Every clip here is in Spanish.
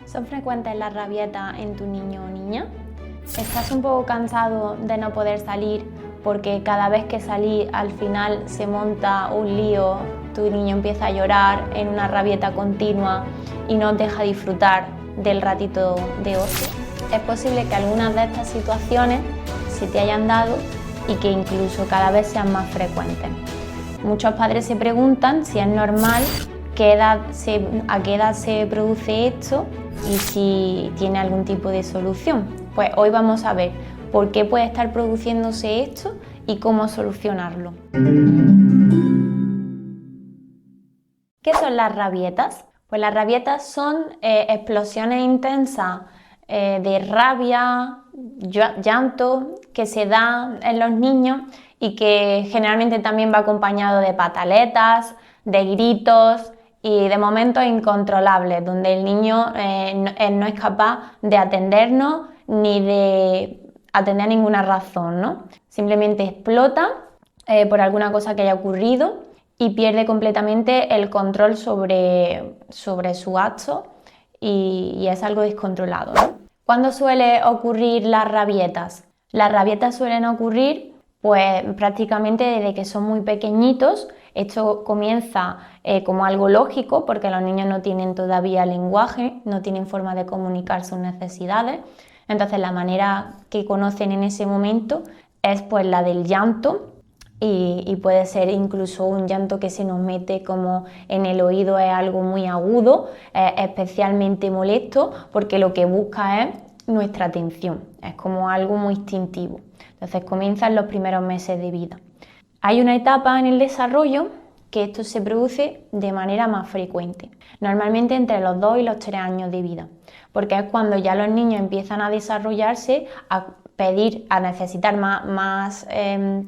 ¿Son frecuentes las rabietas en tu niño o niña? ¿Estás un poco cansado de no poder salir porque cada vez que salís al final se monta un lío, tu niño empieza a llorar en una rabieta continua y no te deja disfrutar del ratito de ocio? Es posible que algunas de estas situaciones se te hayan dado y que incluso cada vez sean más frecuentes. Muchos padres se preguntan si es normal, a qué edad se produce esto y si tiene algún tipo de solución. Pues hoy vamos a ver por qué puede estar produciéndose esto y cómo solucionarlo. ¿Qué son las rabietas? Pues las rabietas son explosiones intensas de rabia, llanto que se da en los niños y que generalmente también va acompañado de pataletas, de gritos y de momentos incontrolables, donde el niño no es capaz de atendernos ni de atender ninguna razón, ¿no? Simplemente explota por alguna cosa que haya ocurrido y pierde completamente el control sobre su acto y es algo descontrolado, ¿no? ¿Cuándo suele ocurrir las rabietas? Las rabietas suelen ocurrir pues prácticamente desde que son muy pequeñitos. Esto comienza como algo lógico porque los niños no tienen todavía lenguaje, no tienen forma de comunicar sus necesidades. Entonces la manera que conocen en ese momento es pues la del llanto y puede ser incluso un llanto que se nos mete como en el oído, es algo muy agudo, especialmente molesto porque lo que busca es nuestra atención, es como algo muy instintivo. Entonces comienzan los primeros meses de vida. Hay una etapa en el desarrollo que esto se produce de manera más frecuente, normalmente entre los 2 y los 3 años de vida, porque es cuando ya los niños empiezan a desarrollarse, a pedir, a necesitar más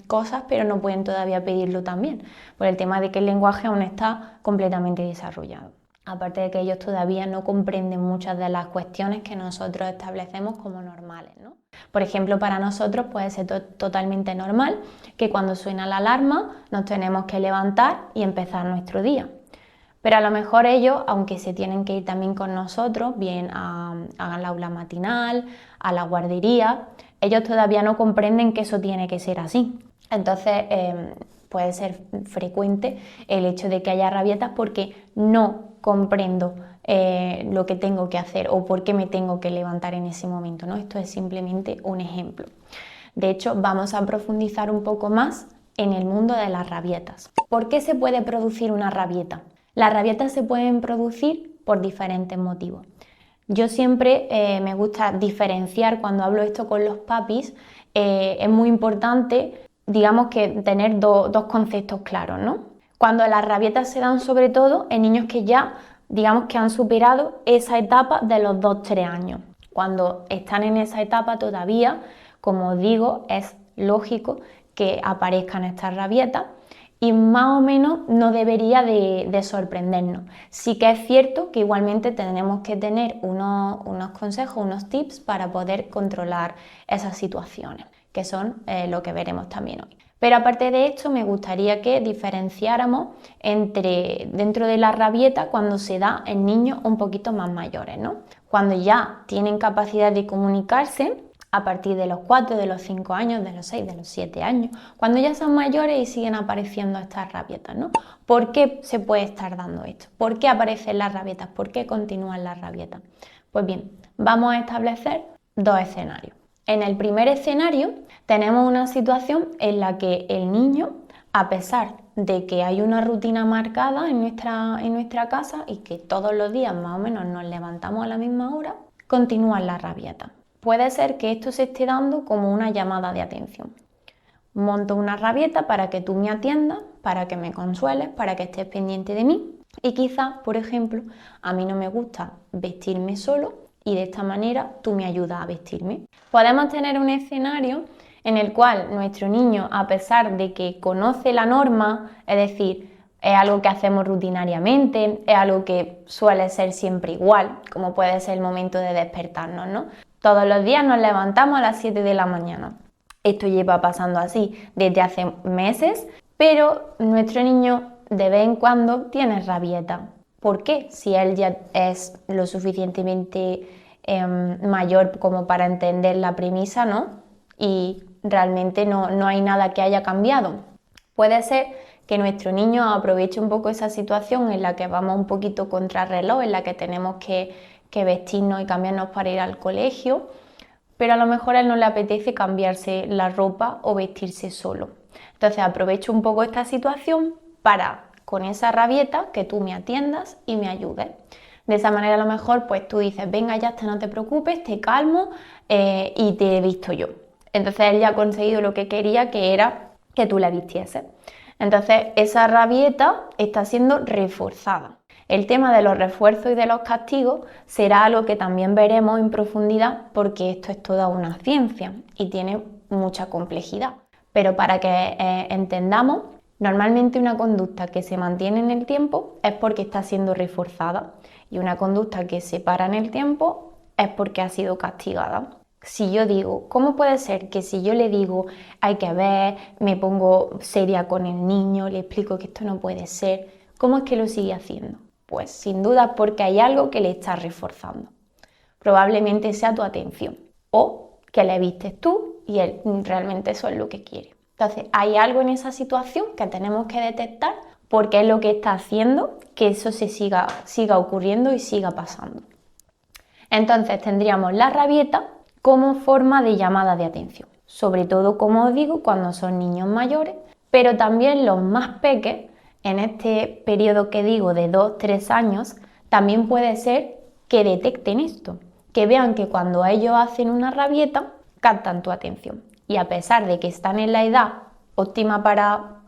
cosas, pero no pueden todavía pedirlo también, por el tema de que el lenguaje aún está completamente desarrollado. Aparte de que ellos todavía no comprenden muchas de las cuestiones que nosotros establecemos como normales, ¿no? Por ejemplo, para nosotros puede ser totalmente normal que cuando suena la alarma nos tenemos que levantar y empezar nuestro día. Pero a lo mejor ellos, aunque se tienen que ir también con nosotros, bien al aula matinal, a la guardería, ellos todavía no comprenden que eso tiene que ser así. Entonces puede ser frecuente el hecho de que haya rabietas porque no comprendo lo que tengo que hacer o por qué me tengo que levantar en ese momento, ¿no? Esto es simplemente un ejemplo. De hecho, vamos a profundizar un poco más en el mundo de las rabietas. ¿Por qué se puede producir una rabieta? Las rabietas se pueden producir por diferentes motivos. Yo siempre me gusta diferenciar cuando hablo esto con los papis, es muy importante, digamos que tener dos conceptos claros, ¿no? Cuando las rabietas se dan sobre todo en niños que ya, digamos que han superado esa etapa de los 2-3 años. Cuando están en esa etapa todavía, como os digo, es lógico que aparezcan estas rabietas y más o menos no debería de sorprendernos. Sí que es cierto que igualmente tenemos que tener unos consejos, unos tips para poder controlar esas situaciones, que son lo que veremos también hoy. Pero aparte de esto, me gustaría que diferenciáramos dentro de la rabieta cuando se da en niños un poquito más mayores, ¿no? Cuando ya tienen capacidad de comunicarse, a partir de los 4, de los 5 años, de los 6, de los 7 años, cuando ya son mayores y siguen apareciendo estas rabietas, ¿no? ¿Por qué se puede estar dando esto? ¿Por qué aparecen las rabietas? ¿Por qué continúan las rabietas? Pues bien, vamos a establecer 2 escenarios. En el primer escenario tenemos una situación en la que el niño, a pesar de que hay una rutina marcada en nuestra casa y que todos los días más o menos nos levantamos a la misma hora, continúan las rabietas. Puede ser que esto se esté dando como una llamada de atención. Monto una rabieta para que tú me atiendas, para que me consueles, para que estés pendiente de mí y quizás, por ejemplo, a mí no me gusta vestirme solo y de esta manera tú me ayudas a vestirme. Podemos tener un escenario en el cual nuestro niño, a pesar de que conoce la norma, es decir, es algo que hacemos rutinariamente, es algo que suele ser siempre igual, como puede ser el momento de despertarnos, ¿no? Todos los días nos levantamos a las 7 de la mañana. Esto lleva pasando así desde hace meses, pero nuestro niño de vez en cuando tiene rabieta. ¿Por qué? Si él ya es lo suficientemente mayor como para entender la premisa, ¿no? Y realmente no hay nada que haya cambiado. Puede ser que nuestro niño aproveche un poco esa situación en la que vamos un poquito contrarreloj, en la que tenemos que vestirnos y cambiarnos para ir al colegio, pero a lo mejor a él no le apetece cambiarse la ropa o vestirse solo. Entonces aprovecho un poco esta situación para, con esa rabieta, que tú me atiendas y me ayudes. De esa manera a lo mejor pues tú dices, venga ya está, no te preocupes, te calmo y te he visto yo. Entonces él ya ha conseguido lo que quería, que era que tú la vistieses. Entonces esa rabieta está siendo reforzada. El tema de los refuerzos y de los castigos será algo que también veremos en profundidad porque esto es toda una ciencia y tiene mucha complejidad. Pero para que entendamos, normalmente una conducta que se mantiene en el tiempo es porque está siendo reforzada y una conducta que se para en el tiempo es porque ha sido castigada. Si yo digo, ¿cómo puede ser que si yo le digo hay que ver, me pongo seria con el niño, le explico que esto no puede ser, cómo es que lo sigue haciendo? Pues sin duda porque hay algo que le está reforzando. Probablemente sea tu atención o que le vistes tú y él realmente eso es lo que quiere. Entonces hay algo en esa situación que tenemos que detectar porque es lo que está haciendo que eso se siga ocurriendo y siga pasando. Entonces tendríamos la rabieta como forma de llamada de atención, sobre todo, como os digo, cuando son niños mayores, pero también los más pequeños, en este periodo que digo de 2-3 años, también puede ser que detecten esto, que vean que cuando ellos hacen una rabieta, captan tu atención. Y a pesar de que están en la edad óptima para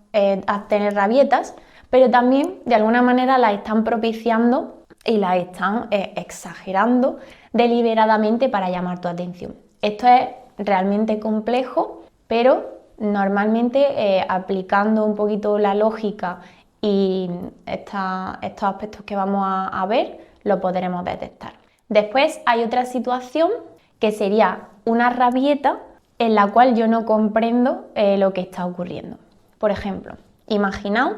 tener rabietas, pero también de alguna manera las están propiciando y las están exagerando deliberadamente para llamar tu atención. Esto es realmente complejo, pero normalmente aplicando un poquito la lógica y estos aspectos que vamos a ver, lo podremos detectar. Después hay otra situación que sería una rabieta en la cual yo no comprendo lo que está ocurriendo. Por ejemplo, imaginaos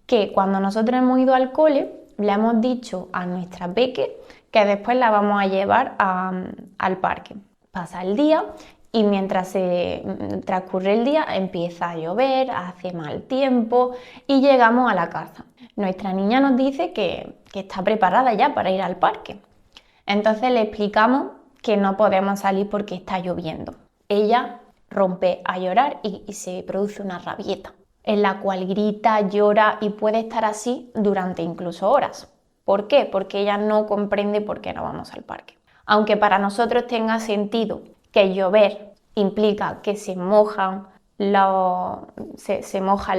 que cuando nosotros hemos ido al cole, le hemos dicho a nuestra peque que después la vamos a llevar al parque. Pasa el día y mientras se transcurre el día empieza a llover, hace mal tiempo y llegamos a la casa. Nuestra niña nos dice que está preparada ya para ir al parque. Entonces le explicamos que no podemos salir porque está lloviendo. Ella rompe a llorar y se produce una rabieta, en la cual grita, llora y puede estar así durante incluso horas. ¿Por qué? Porque ella no comprende por qué no vamos al parque. Aunque para nosotros tenga sentido que llover implica que se moja el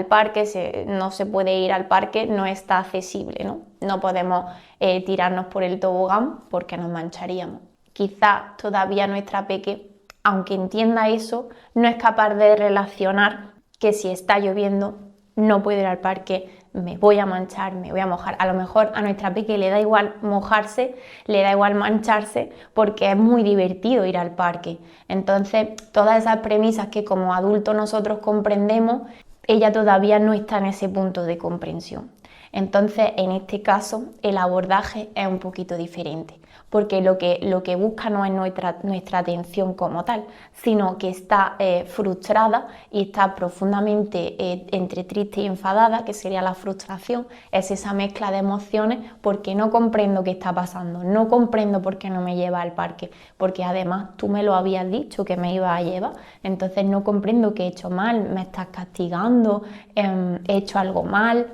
parque, no se puede ir al parque, no está accesible, ¿no? No podemos tirarnos por el tobogán porque nos mancharíamos. Quizá todavía nuestra peque, aunque entienda eso, no es capaz de relacionar que si está lloviendo no puedo ir al parque, me voy a manchar, me voy a mojar. A lo mejor a nuestra peque le da igual mojarse, le da igual mancharse porque es muy divertido ir al parque. Entonces, todas esas premisas que como adultos nosotros comprendemos, ella todavía no está en ese punto de comprensión. Entonces, en este caso, el abordaje es un poquito diferente, porque lo que busca no es nuestra atención como tal, sino que está frustrada y está profundamente entre triste y enfadada, que sería la frustración, es esa mezcla de emociones porque no comprendo qué está pasando, no comprendo por qué no me lleva al parque, porque además tú me lo habías dicho que me iba a llevar, entonces no comprendo qué he hecho mal, me estás castigando, he hecho algo mal.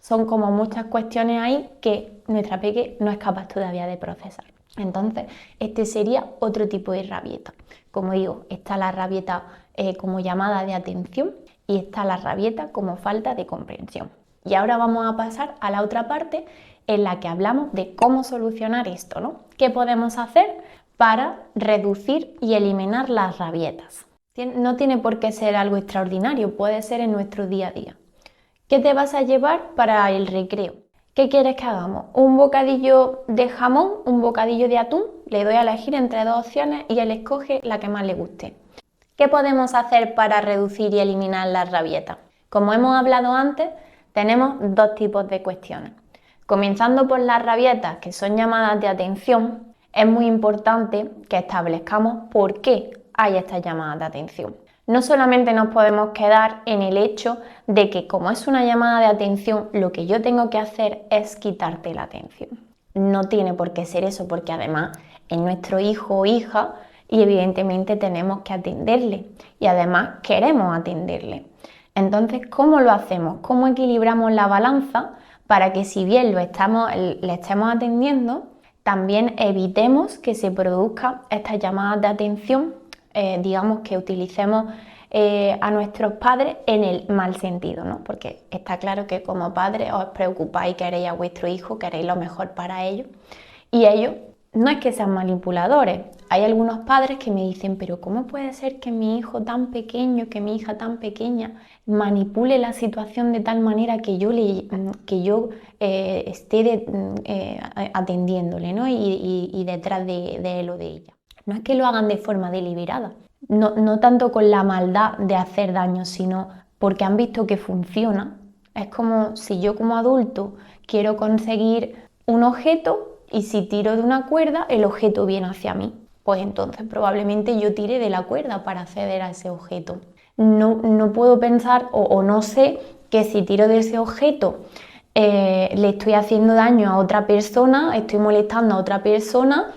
Son como muchas cuestiones ahí que nuestra peque no es capaz todavía de procesar. Entonces, este sería otro tipo de rabieta. Como digo, está la rabieta como llamada de atención y está la rabieta como falta de comprensión. Y ahora vamos a pasar a la otra parte en la que hablamos de cómo solucionar esto, ¿no? ¿Qué podemos hacer para reducir y eliminar las rabietas? No tiene por qué ser algo extraordinario, puede ser en nuestro día a día. ¿Qué te vas a llevar para el recreo? ¿Qué quieres que hagamos? ¿Un bocadillo de jamón? ¿Un bocadillo de atún? Le doy a elegir entre dos opciones y él escoge la que más le guste. ¿Qué podemos hacer para reducir y eliminar las rabietas? Como hemos hablado antes, tenemos dos tipos de cuestiones. Comenzando por las rabietas, que son llamadas de atención, es muy importante que establezcamos por qué hay estas llamadas de atención. No solamente nos podemos quedar en el hecho de que como es una llamada de atención, lo que yo tengo que hacer es quitarte la atención. No tiene por qué ser eso, porque además es nuestro hijo o hija y evidentemente tenemos que atenderle y además queremos atenderle. Entonces, ¿cómo lo hacemos? ¿Cómo equilibramos la balanza para que si bien le estemos atendiendo, también evitemos que se produzcan estas llamadas de atención, digamos que utilicemos a nuestros padres en el mal sentido, ¿no? Porque está claro que como padres os preocupáis, queréis a vuestro hijo, queréis lo mejor para ellos y ellos no es que sean manipuladores. Hay algunos padres que me dicen, pero ¿cómo puede ser que mi hijo tan pequeño, que mi hija tan pequeña manipule la situación de tal manera que yo esté atendiéndole, ¿no? y detrás de él o de ella? No es que lo hagan de forma deliberada, no tanto con la maldad de hacer daño, sino porque han visto que funciona. Es como si yo como adulto quiero conseguir un objeto y si tiro de una cuerda, el objeto viene hacia mí. Pues entonces probablemente yo tire de la cuerda para acceder a ese objeto. No puedo pensar o no sé que si tiro de ese objeto le estoy haciendo daño a otra persona, estoy molestando a otra persona.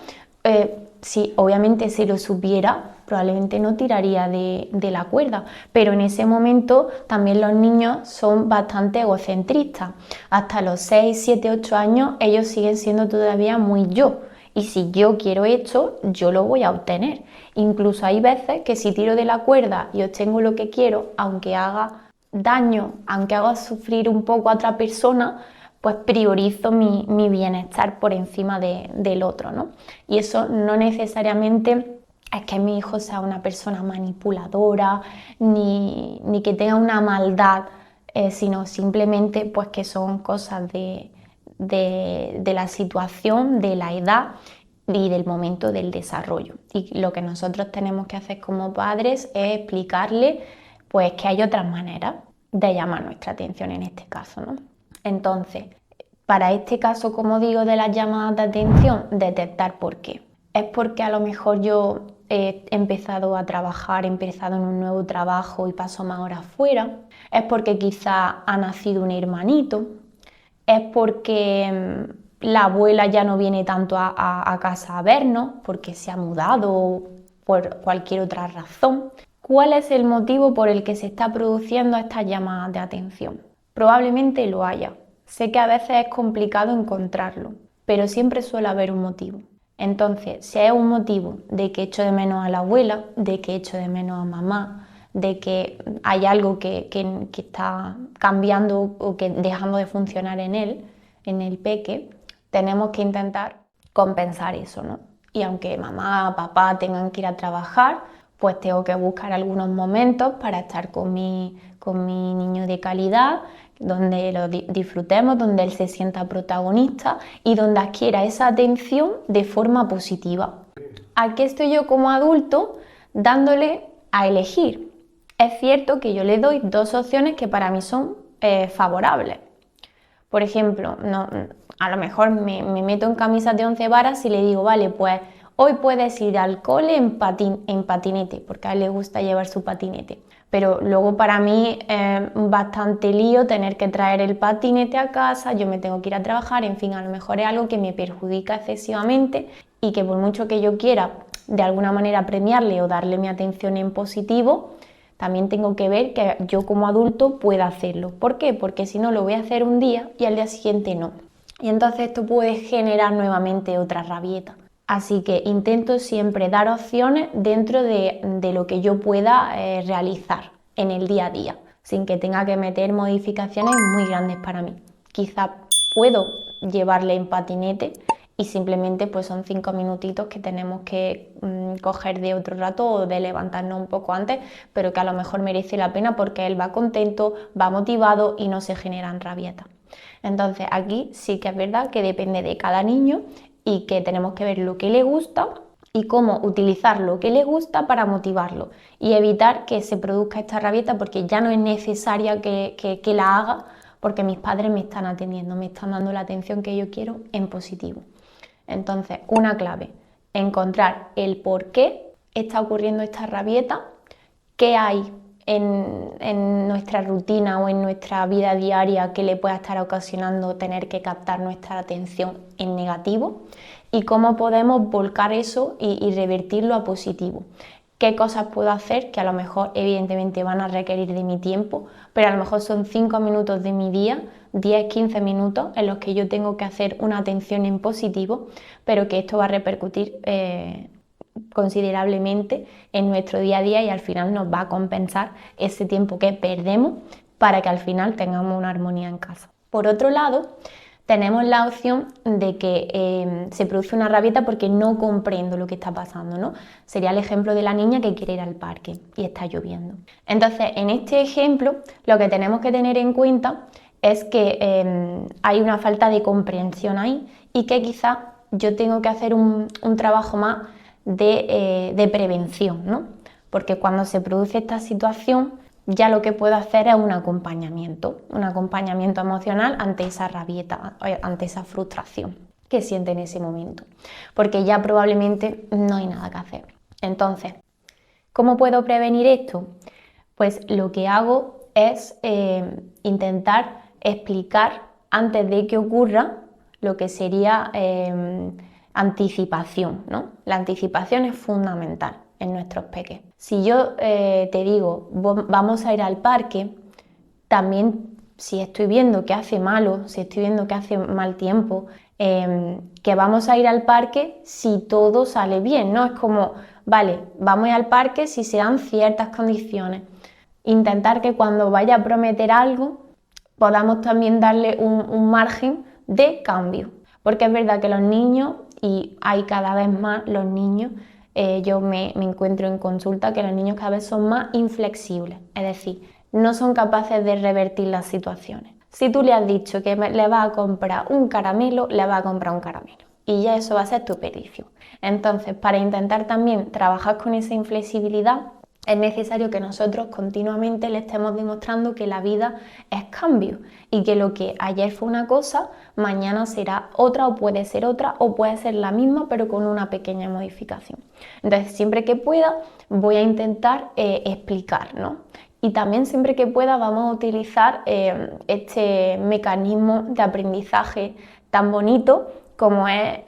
Obviamente si lo supiera, probablemente no tiraría de la cuerda, pero en ese momento también los niños son bastante egocentristas. Hasta los 6, 7, 8 años ellos siguen siendo todavía muy yo. Y si yo quiero esto, yo lo voy a obtener. Incluso hay veces que si tiro de la cuerda y obtengo lo que quiero, aunque haga daño, aunque haga sufrir un poco a otra persona, pues priorizo mi bienestar por encima del otro, ¿no? Y eso no necesariamente es que mi hijo sea una persona manipuladora, ni que tenga una maldad, sino simplemente pues que son cosas de la situación, de la edad y del momento del desarrollo. Y lo que nosotros tenemos que hacer como padres es explicarle pues que hay otras maneras de llamar nuestra atención en este caso, ¿no? Entonces, para este caso, como digo, de las llamadas de atención, detectar por qué. Es porque a lo mejor yo he empezado a trabajar, he empezado en un nuevo trabajo y paso más horas fuera. Es porque quizá ha nacido un hermanito. Es porque la abuela ya no viene tanto a casa a vernos, porque se ha mudado por cualquier otra razón. ¿Cuál es el motivo por el que se está produciendo estas llamadas de atención? Probablemente lo haya. Sé que a veces es complicado encontrarlo, pero siempre suele haber un motivo. Entonces, si hay un motivo de que echo de menos a la abuela, de que echo de menos a mamá, de que hay algo que está cambiando o que dejando de funcionar en él, en el peque, tenemos que intentar compensar eso, ¿no? Y aunque mamá, papá tengan que ir a trabajar, pues tengo que buscar algunos momentos para estar con mi niño de calidad, donde lo disfrutemos, donde él se sienta protagonista y donde adquiera esa atención de forma positiva. Aquí estoy yo como adulto dándole a elegir. Es cierto que yo le doy dos opciones que para mí son favorables. Por ejemplo, a lo mejor me meto en camisas de 11 varas y le digo, vale, pues hoy puedes ir al cole en patinete, porque a él le gusta llevar su patinete. Pero luego para mí es bastante lío tener que traer el patinete a casa, yo me tengo que ir a trabajar, en fin, a lo mejor es algo que me perjudica excesivamente y que por mucho que yo quiera de alguna manera premiarle o darle mi atención en positivo, también tengo que ver que yo como adulto pueda hacerlo. ¿Por qué? Porque si no lo voy a hacer un día y al día siguiente no. Y entonces esto puede generar nuevamente otra rabieta. Así que intento siempre dar opciones dentro de lo que yo pueda realizar en el día a día, sin que tenga que meter modificaciones muy grandes para mí. Quizá puedo llevarle en patinete y simplemente pues son 5 minutitos que tenemos que coger de otro rato o de levantarnos un poco antes, pero que a lo mejor merece la pena porque él va contento, va motivado y no se generan rabietas. Entonces aquí sí que es verdad que depende de cada niño y que tenemos que ver lo que le gusta y cómo utilizar lo que le gusta para motivarlo y evitar que se produzca esta rabieta porque ya no es necesaria que la haga porque mis padres me están atendiendo, me están dando la atención que yo quiero en positivo. Entonces, una clave, encontrar el por qué está ocurriendo esta rabieta, qué hay en nuestra rutina o en nuestra vida diaria que le pueda estar ocasionando tener que captar nuestra atención en negativo y cómo podemos volcar eso y revertirlo a positivo. ¿Qué cosas puedo hacer que a lo mejor evidentemente van a requerir de mi tiempo, pero a lo mejor son 5 minutos de mi día, 10, 15 minutos en los que yo tengo que hacer una atención en positivo, pero que esto va a repercutir considerablemente en nuestro día a día y al final nos va a compensar ese tiempo que perdemos para que al final tengamos una armonía en casa. Por otro lado, tenemos la opción de que se produce una rabieta porque no comprendo lo que está pasando, ¿no? Sería el ejemplo de la niña que quiere ir al parque y está lloviendo. Entonces, en este ejemplo, lo que tenemos que tener en cuenta es que hay una falta de comprensión ahí y que quizás yo tengo que hacer un trabajo más de prevención, ¿no? Porque cuando se produce esta situación, ya lo que puedo hacer es un acompañamiento emocional ante esa rabieta, ante esa frustración que siente en ese momento, porque ya probablemente no hay nada que hacer. Entonces, ¿cómo puedo prevenir esto? Pues lo que hago es intentar explicar antes de que ocurra lo que sería anticipación, ¿no? La anticipación es fundamental en nuestros peques. Si yo te digo, vamos a ir al parque, también si estoy viendo que hace malo, si estoy viendo que hace mal tiempo, que vamos a ir al parque si todo sale bien, ¿no? Es como, vale, vamos a ir al parque si se dan ciertas condiciones. Intentar que cuando vaya a prometer algo, podamos también darle un margen de cambio. Porque es verdad que los niños, y hay cada vez más los niños, yo me encuentro en consulta que los niños cada vez son más inflexibles, es decir, no son capaces de revertir las situaciones. Si tú le has dicho que le vas a comprar un caramelo, le vas a comprar un caramelo y ya eso va a ser tu perdición. Entonces, para intentar también trabajar con esa inflexibilidad, es necesario que nosotros continuamente le estemos demostrando que la vida es cambio y que lo que ayer fue una cosa, mañana será otra o puede ser la misma pero con una pequeña modificación. Entonces siempre que pueda voy a intentar explicar, ¿no? Y también siempre que pueda vamos a utilizar este mecanismo de aprendizaje tan bonito como es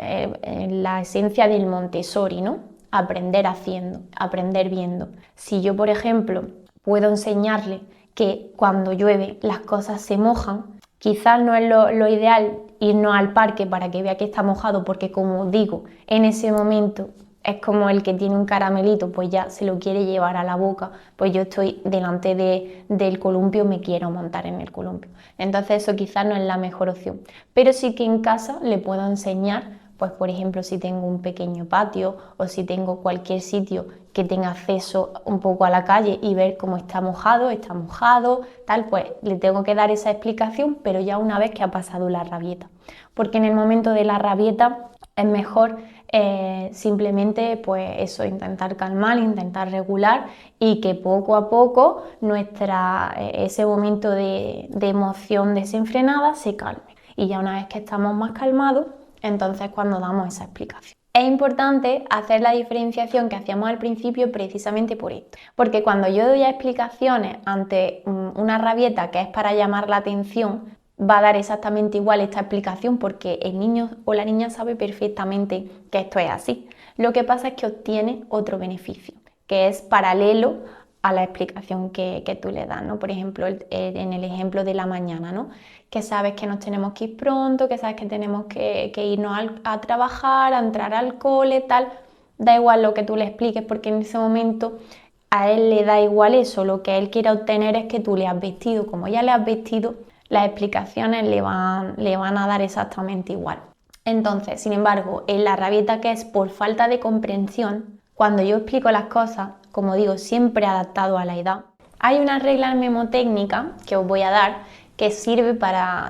la esencia del Montessori, ¿no? Aprender haciendo, aprender viendo. Si yo, por ejemplo, puedo enseñarle que cuando llueve las cosas se mojan, quizás no es lo ideal irnos al parque para que vea que está mojado, porque como digo, en ese momento es como el que tiene un caramelito, pues ya se lo quiere llevar a la boca, pues yo estoy delante del columpio, me quiero montar en el columpio. Entonces eso quizás no es la mejor opción, pero sí que en casa le puedo enseñar, pues por ejemplo si tengo un pequeño patio o si tengo cualquier sitio que tenga acceso un poco a la calle y ver cómo está mojado, tal, pues le tengo que dar esa explicación, pero ya una vez que ha pasado la rabieta, porque en el momento de la rabieta es mejor simplemente pues eso, intentar calmar, intentar regular y que poco a poco ese momento de emoción desenfrenada se calme. Y ya una vez que estamos más calmados, entonces cuando damos esa explicación. Es importante hacer la diferenciación que hacíamos al principio precisamente por esto, porque cuando yo doy explicaciones ante una rabieta que es para llamar la atención, va a dar exactamente igual esta explicación porque el niño o la niña sabe perfectamente que esto es así. Lo que pasa es que obtiene otro beneficio, que es paralelo a la explicación que tú le das, ¿no? Por ejemplo, en el ejemplo de la mañana, ¿no? Que sabes que nos tenemos que ir pronto, que sabes que tenemos que irnos a trabajar, a entrar al cole, tal. Da igual lo que tú le expliques porque en ese momento a él le da igual eso. Lo que él quiere obtener es que tú le has vestido. Como ya le has vestido, las explicaciones le van a dar exactamente igual. Entonces, sin embargo, en la rabieta que es por falta de comprensión, cuando yo explico las cosas, como digo, siempre adaptado a la edad, hay una regla mnemotécnica que os voy a dar que sirve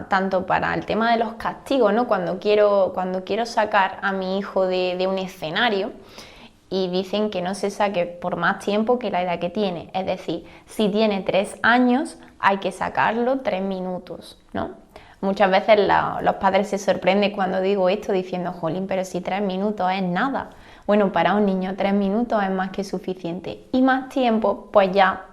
tanto para el tema de los castigos, ¿no? Cuando quiero sacar a mi hijo de un escenario y dicen que no se saque por más tiempo que la edad que tiene. Es decir, si tiene 3 años, hay que sacarlo 3 minutos, ¿no? Muchas veces los padres se sorprenden cuando digo esto diciendo, jolín, pero si 3 minutos es nada. Bueno, para un niño 3 minutos es más que suficiente. Y más tiempo, pues ya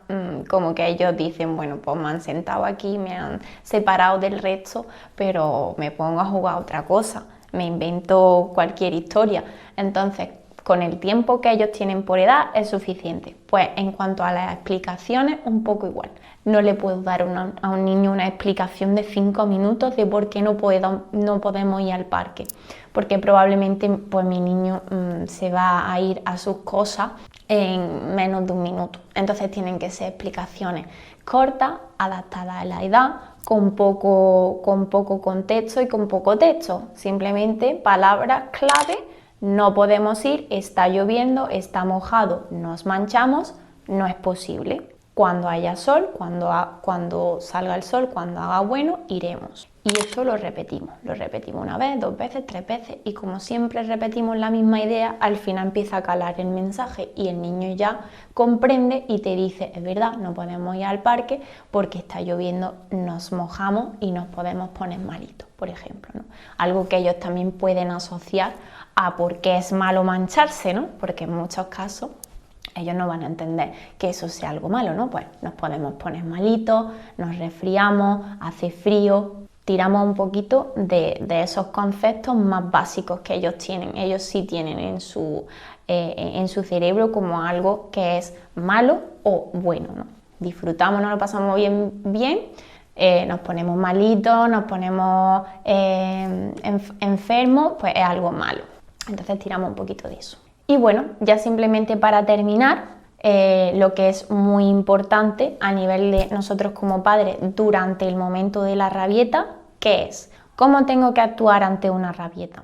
como que ellos dicen, bueno, pues me han sentado aquí, me han separado del resto, pero me pongo a jugar a otra cosa, me invento cualquier historia. Entonces, con el tiempo que ellos tienen por edad es suficiente. Pues en cuanto a las explicaciones, un poco igual. No le puedo dar a un niño una explicación de 5 minutos de por qué no podemos ir al parque. Porque probablemente pues, mi niño se va a ir a sus cosas en menos de un minuto. Entonces tienen que ser explicaciones cortas, adaptadas a la edad, con poco contexto y con poco texto. Simplemente palabras clave. No podemos ir, está lloviendo, está mojado, nos manchamos, no es posible. Cuando haya sol, cuando salga el sol, cuando haga bueno, iremos. Y esto lo repetimos una vez, 2 veces, 3 veces y como siempre repetimos la misma idea, al final empieza a calar el mensaje y el niño ya comprende y te dice, es verdad, no podemos ir al parque porque está lloviendo, nos mojamos y nos podemos poner malitos, por ejemplo, ¿no? Algo que ellos también pueden asociar a por qué es malo mancharse, ¿no? Porque en muchos casos ellos no van a entender que eso sea algo malo, ¿no? Pues nos podemos poner malitos, nos resfriamos, hace frío, tiramos un poquito de esos conceptos más básicos que ellos tienen. Ellos sí tienen en su cerebro como algo que es malo o bueno, ¿no? Disfrutamos, nos lo pasamos bien, nos ponemos malitos, nos ponemos enfermos, pues es algo malo. Entonces tiramos un poquito de eso. Y bueno, ya simplemente para terminar, lo que es muy importante a nivel de nosotros como padres durante el momento de la rabieta, ¿qué es? ¿Cómo tengo que actuar ante una rabieta?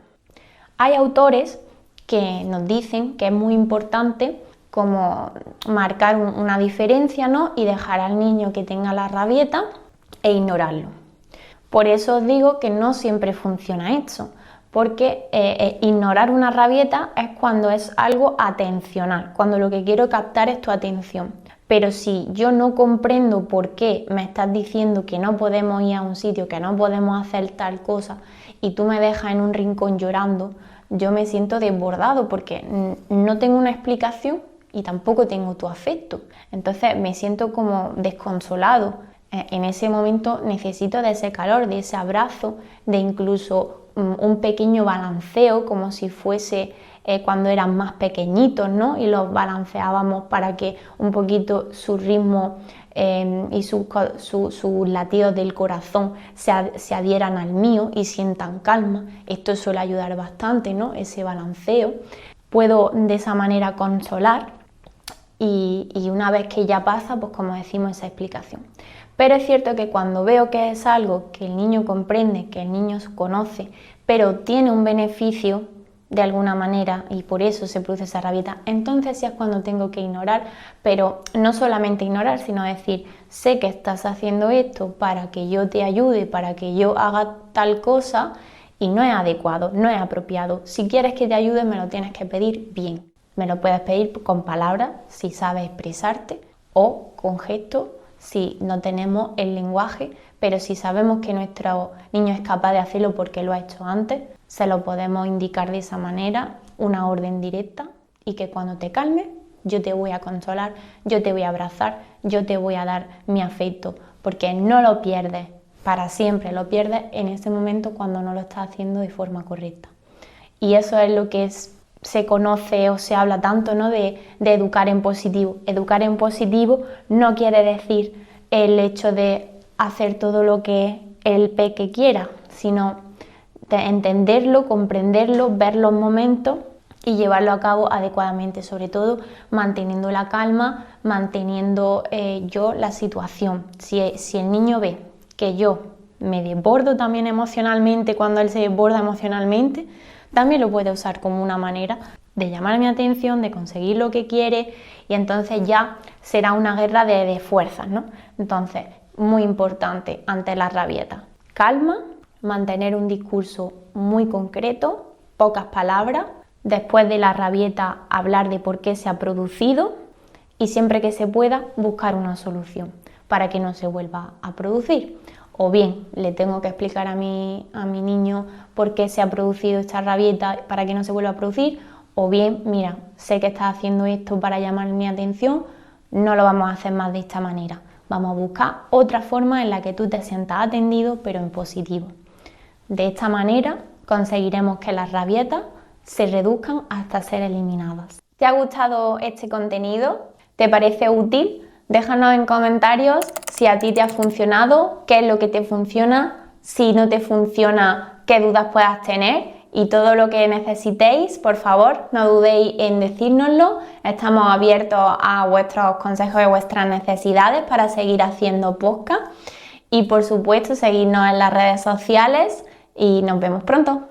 Hay autores que nos dicen que es muy importante como marcar una diferencia, ¿no? Y dejar al niño que tenga la rabieta e ignorarlo. Por eso os digo que no siempre funciona esto. Porque ignorar una rabieta es cuando es algo atencional, cuando lo que quiero captar es tu atención. Pero si yo no comprendo por qué me estás diciendo que no podemos ir a un sitio, que no podemos hacer tal cosa, y tú me dejas en un rincón llorando, yo me siento desbordado porque no tengo una explicación y tampoco tengo tu afecto. Entonces me siento como desconsolado. En ese momento necesito de ese calor, de ese abrazo, de incluso un pequeño balanceo, como si fuese cuando eran más pequeñitos, ¿no? Y los balanceábamos para que un poquito su ritmo y sus latidos del corazón se adhieran al mío y sientan calma. Esto suele ayudar bastante, ¿no? Ese balanceo. Puedo de esa manera consolar y una vez que ya pasa, pues como decimos, esa explicación. Pero es cierto que cuando veo que es algo que el niño comprende, que el niño conoce, pero tiene un beneficio de alguna manera y por eso se produce esa rabieta, entonces ya es cuando tengo que ignorar, pero no solamente ignorar, sino decir, sé que estás haciendo esto para que yo te ayude, para que yo haga tal cosa y no es adecuado, no es apropiado. Si quieres que te ayude, me lo tienes que pedir bien. Me lo puedes pedir con palabras, si sabes expresarte, o con gestos, si no tenemos el lenguaje, pero si sabemos que nuestro niño es capaz de hacerlo porque lo ha hecho antes, se lo podemos indicar de esa manera, una orden directa, y que cuando te calmes, yo te voy a consolar, yo te voy a abrazar, yo te voy a dar mi afecto, porque no lo pierdes para siempre, lo pierdes en ese momento cuando no lo estás haciendo de forma correcta. Y eso es lo que se conoce o se habla tanto, ¿no? de educar en positivo. Educar en positivo no quiere decir el hecho de hacer todo lo que el peque quiera, sino de entenderlo, comprenderlo, ver los momentos y llevarlo a cabo adecuadamente, sobre todo manteniendo la calma, manteniendo yo la situación. Si el niño ve que yo me desbordo también emocionalmente, cuando él se desborda emocionalmente, también lo puede usar como una manera de llamar mi atención, de conseguir lo que quiere, y entonces ya será una guerra de fuerzas, ¿no? Entonces, muy importante ante la rabieta, calma, mantener un discurso muy concreto, pocas palabras, después de la rabieta hablar de por qué se ha producido y siempre que se pueda buscar una solución para que no se vuelva a producir. O bien le tengo que explicar a mi niño por qué se ha producido esta rabieta para que no se vuelva a producir, o bien, mira, sé que estás haciendo esto para llamar mi atención, no lo vamos a hacer más de esta manera. Vamos a buscar otra forma en la que tú te sientas atendido, pero en positivo. De esta manera conseguiremos que las rabietas se reduzcan hasta ser eliminadas. ¿Te ha gustado este contenido? ¿Te parece útil? Déjanos en comentarios si a ti te ha funcionado, qué es lo que te funciona, si no te funciona, qué dudas puedas tener y todo lo que necesitéis, por favor, no dudéis en decírnoslo. Estamos abiertos a vuestros consejos y vuestras necesidades para seguir haciendo podcast y por supuesto seguidnos en las redes sociales y nos vemos pronto.